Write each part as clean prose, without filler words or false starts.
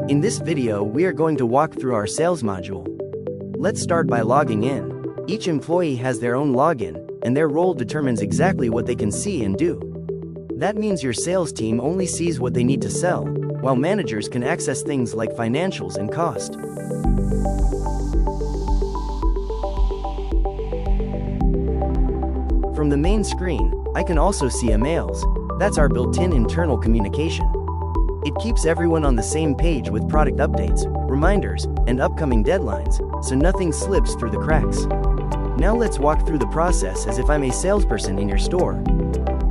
In this video, we are going to walk through our sales module. Let's start by logging in. Each employee has their own login, and their role determines exactly what they can see and do. That means your sales team only sees what they need to sell, while managers can access things like financials and cost. From the main screen, I can also see emails. That's our built-in internal communication. It keeps everyone on the same page with product updates, reminders, and upcoming deadlines, so nothing slips through the cracks. Now let's walk through the process as if I'm a salesperson in your store.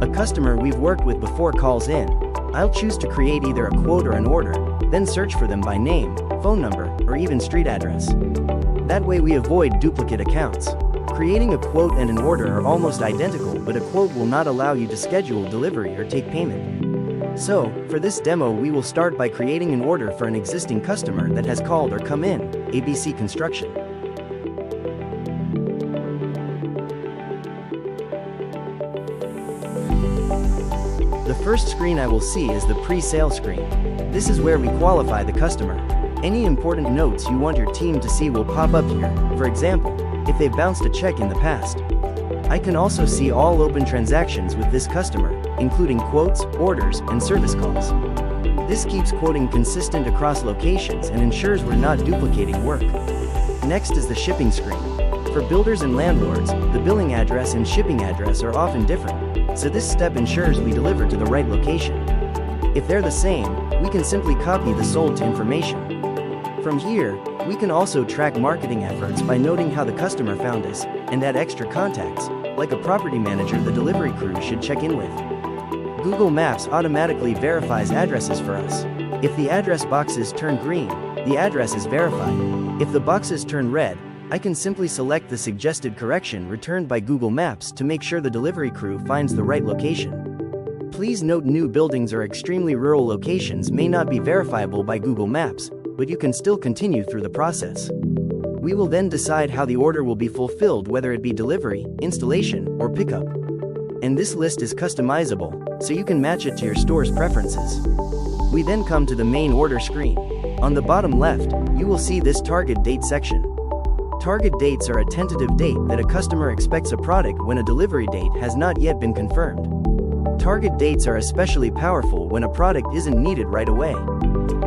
A customer we've worked with before calls in. I'll choose to create either a quote or an order, then search for them by name, phone number, or even street address. That way we avoid duplicate accounts. Creating a quote and an order are almost identical, but a quote will not allow you to schedule delivery or take payment. So, for this demo we will start by creating an order for an existing customer that has called or come in, ABC Construction. The first screen I will see is the pre-sale screen. This is where we qualify the customer. Any important notes you want your team to see will pop up here, for example, if they've bounced a check in the past. I can also see all open transactions with this customer, including quotes, orders, and service calls. This keeps quoting consistent across locations and ensures we're not duplicating work. Next is the shipping screen. For builders and landlords, the billing address and shipping address are often different, so this step ensures we deliver to the right location. If they're the same, we can simply copy the sold to information. From here, we can also track marketing efforts by noting how the customer found us, and add extra contacts, like a property manager the delivery crew should check in with. Google Maps automatically verifies addresses for us. If the address boxes turn green, the address is verified. If the boxes turn red, I can simply select the suggested correction returned by Google Maps to make sure the delivery crew finds the right location. Please note new buildings or extremely rural locations may not be verifiable by Google Maps, but you can still continue through the process. We will then decide how the order will be fulfilled, whether it be delivery, installation, or pickup. And this list is customizable, so you can match it to your store's preferences. We then come to the main order screen. On the bottom left, you will see this target date section. Target dates are a tentative date that a customer expects a product when a delivery date has not yet been confirmed. Target dates are especially powerful when a product isn't needed right away.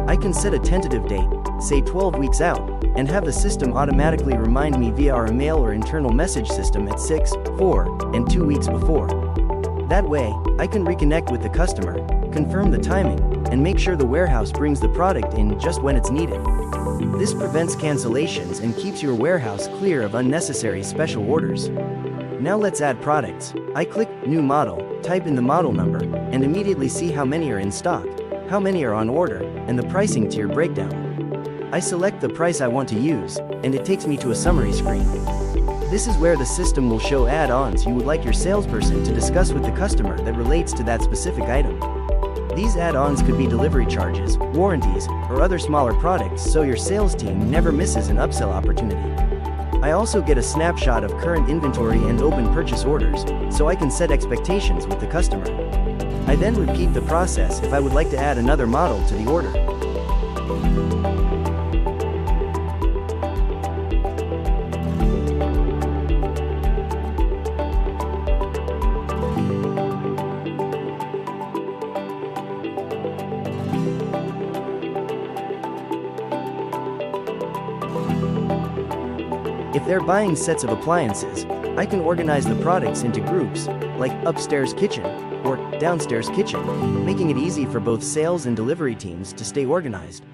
I can set a tentative date, say 12 weeks out, and have the system automatically remind me via our email or internal message system at 6, 4, and 2 weeks before. That way, I can reconnect with the customer, confirm the timing, and make sure the warehouse brings the product in just when it's needed. This prevents cancellations and keeps your warehouse clear of unnecessary special orders. Now let's add products. I click New Model, type in the model number, and immediately see how many are in stock, how many are on order, and the pricing tier breakdown. I select the price I want to use, and it takes me to a summary screen. This is where the system will show add-ons you would like your salesperson to discuss with the customer that relates to that specific item. These add-ons could be delivery charges, warranties, or other smaller products, so your sales team never misses an upsell opportunity. I also get a snapshot of current inventory and open purchase orders, so I can set expectations with the customer. I then repeat the process if I would like to add another model to the order. If they're buying sets of appliances, I can organize the products into groups, like upstairs kitchen or downstairs kitchen, making it easy for both sales and delivery teams to stay organized.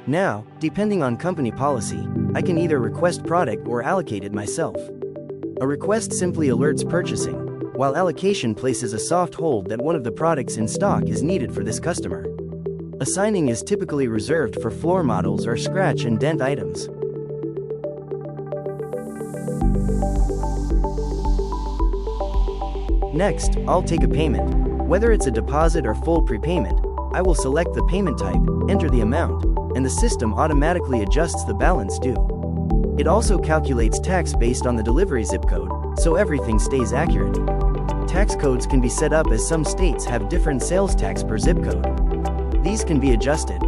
Now, depending on company policy, I can either request product or allocate it myself. A request simply alerts purchasing, while allocation places a soft hold that one of the products in stock is needed for this customer. Assigning is typically reserved for floor models or scratch and dent items. Next, I'll take a payment. Whether it's a deposit or full prepayment, I will select the payment type, enter the amount, and the system automatically adjusts the balance due. It also calculates tax based on the delivery zip code, so everything stays accurate. Tax codes can be set up as some states have different sales tax per zip code. These can be adjusted.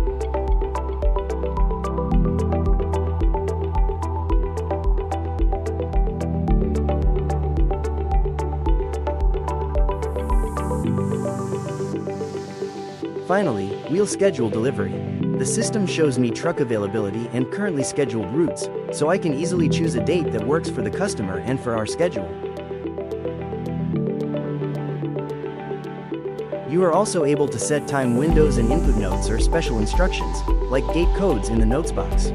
Finally, we'll schedule delivery. The system shows me truck availability and currently scheduled routes, so I can easily choose a date that works for the customer and for our schedule. You are also able to set time windows and input notes or special instructions, like gate codes in the notes box.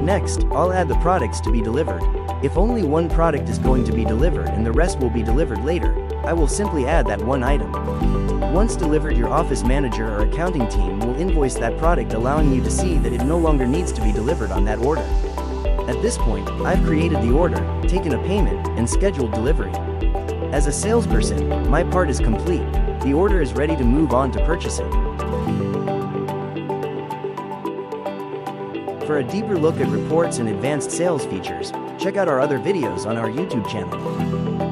Next, I'll add the products to be delivered. If only one product is going to be delivered and the rest will be delivered later, I will simply add that one item. Once delivered, your office manager or accounting team will invoice that product, allowing you to see that it no longer needs to be delivered on that order. At this point, I've created the order, taken a payment, and scheduled delivery. As a salesperson, my part is complete. The order is ready to move on to purchasing. For a deeper look at reports and advanced sales features, check out our other videos on our YouTube channel.